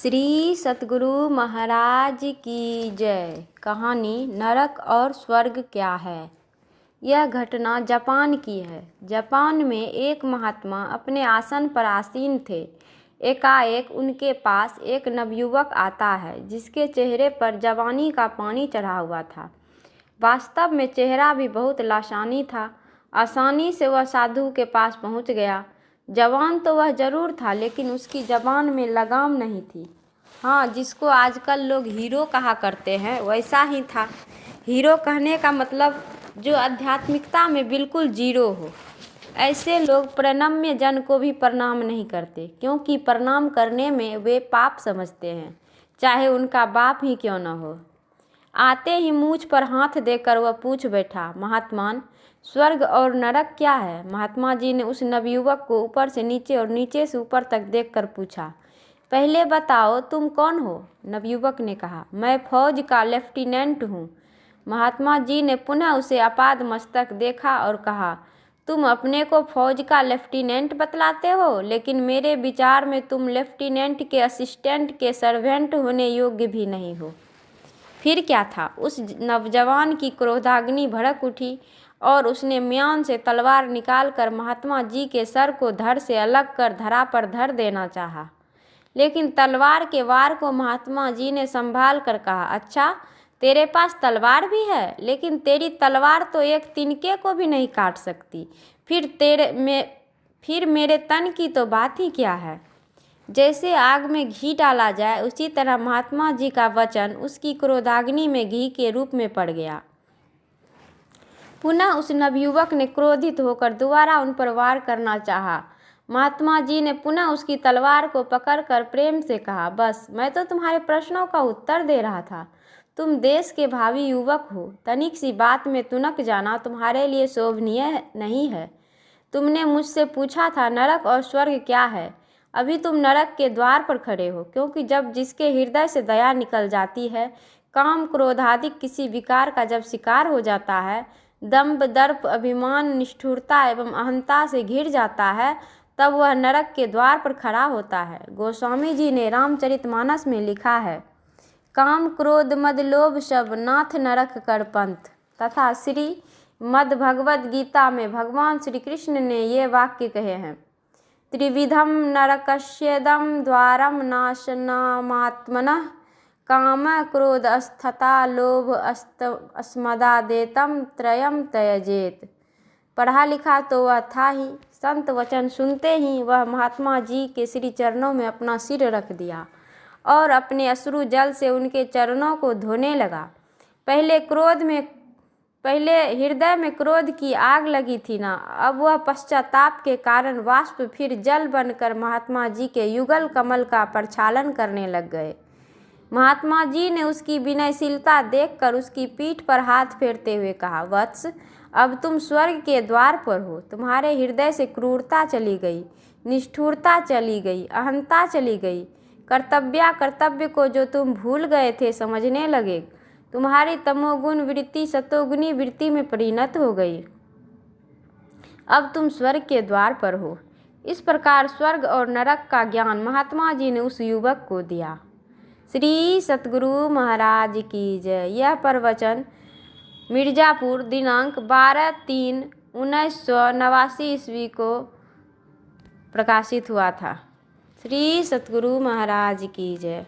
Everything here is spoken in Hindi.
श्री सतगुरु महाराज की जय। कहानी नरक और स्वर्ग क्या है। यह घटना जापान की है। जापान में एक महात्मा अपने आसन पर आसीन थे। एकाएक उनके पास एक नवयुवक आता है जिसके चेहरे पर जवानी का पानी चढ़ा हुआ था। वास्तव में चेहरा भी बहुत लासानी था। आसानी से वह साधु के पास पहुंच गया। जवान तो वह जरूर था, लेकिन उसकी जबान में लगाम नहीं थी। हाँ, जिसको आजकल लोग हीरो कहा करते हैं वैसा ही था। हीरो कहने का मतलब जो आध्यात्मिकता में बिल्कुल जीरो हो। ऐसे लोग प्रणम्य जन को भी प्रणाम नहीं करते, क्योंकि प्रणाम करने में वे पाप समझते हैं, चाहे उनका बाप ही क्यों न हो। आते ही मूंछ पर हाथ देकर वह पूछ बैठा, महात्मान, स्वर्ग और नरक क्या है। महात्मा जी ने उस नवयुवक को ऊपर से नीचे और नीचे से ऊपर तक देखकर पूछा, पहले बताओ तुम कौन हो। नवयुवक ने कहा, मैं फौज का लेफ्टिनेंट हूँ। महात्मा जी ने पुनः उसे आपाद मस्तक देखा और कहा, तुम अपने को फौज का लेफ्टिनेंट बतलाते हो, लेकिन मेरे विचार में तुम लेफ्टिनेंट के असिस्टेंट के सर्वेंट होने योग्य भी नहीं हो। फिर क्या था। उस नौजवान की क्रोधाग्नि भड़क उठी और उसने म्यान से तलवार निकालकर महात्मा जी के सर को धड़ से अलग कर धरा पर धर देना चाहा, लेकिन तलवार के वार को महात्मा जी ने संभाल कर कहा, अच्छा तेरे पास तलवार भी है, लेकिन तेरी तलवार तो एक तिनके को भी नहीं काट सकती। फिर मेरे तन की तो बात ही क्या है। जैसे आग में घी डाला जाए, उसी तरह महात्मा जी का वचन उसकी क्रोधाग्नि में घी के रूप में पड़ गया। पुनः उस नवयुवक ने क्रोधित होकर दोबारा उन पर वार करना चाहा। महात्मा जी ने पुनः उसकी तलवार को पकड़कर प्रेम से कहा, बस मैं तो तुम्हारे प्रश्नों का उत्तर दे रहा था। तुम देश के भावी युवक हो। तनिक सी बात में तुनक जाना तुम्हारे लिए शोभनीय नहीं है। तुमने मुझसे पूछा था नरक और स्वर्ग क्या है। अभी तुम नरक के द्वार पर खड़े हो, क्योंकि जब जिसके हृदय से दया निकल जाती है, काम क्रोध आदि किसी विकार का जब शिकार हो जाता है, दंभ दर्प अभिमान निष्ठुरता एवं अहंता से घिर जाता है, तब वह नरक के द्वार पर खड़ा होता है। गोस्वामी जी ने रामचरितमानस में लिखा है, काम क्रोध मद लोभ सब नाथ नरक कर पंथ। तथा श्री मद भगवद गीता में भगवान श्री कृष्ण ने ये वाक्य कहे हैं, त्रिविधम नरकस्येदं द्वारम नाशनामात्मनः काम क्रोध अस्थता लोभ अस्मदादेतम त्रयम त्यजेत। पढ़ा लिखा तो वह था ही। संत वचन सुनते ही वह महात्मा जी के श्री चरणों में अपना सिर रख दिया और अपने अश्रु जल से उनके चरणों को धोने लगा। पहले हृदय में क्रोध की आग लगी थी ना, अब वह पश्चाताप के कारण वाष्प फिर जल बनकर महात्मा जी के युगल कमल का प्रक्षालन करने लग गए। महात्मा जी ने उसकी विनयशीलता देखकर उसकी पीठ पर हाथ फेरते हुए कहा, वत्स, अब तुम स्वर्ग के द्वार पर हो। तुम्हारे हृदय से क्रूरता चली गई, निष्ठुरता चली गई, अहंता चली गई। कर्तव्य को जो तुम भूल गए थे समझने लगे। तुम्हारी तमोगुण वृत्ति सतोगुणी वृत्ति में परिणत हो गई। अब तुम स्वर्ग के द्वार पर हो। इस प्रकार स्वर्ग और नरक का ज्ञान महात्मा जी ने उस युवक को दिया। श्री सतगुरु महाराज की जय। यह प्रवचन मिर्जापुर दिनांक 12/3/1989 ईस्वी को प्रकाशित हुआ था। श्री सतगुरु महाराज की जय।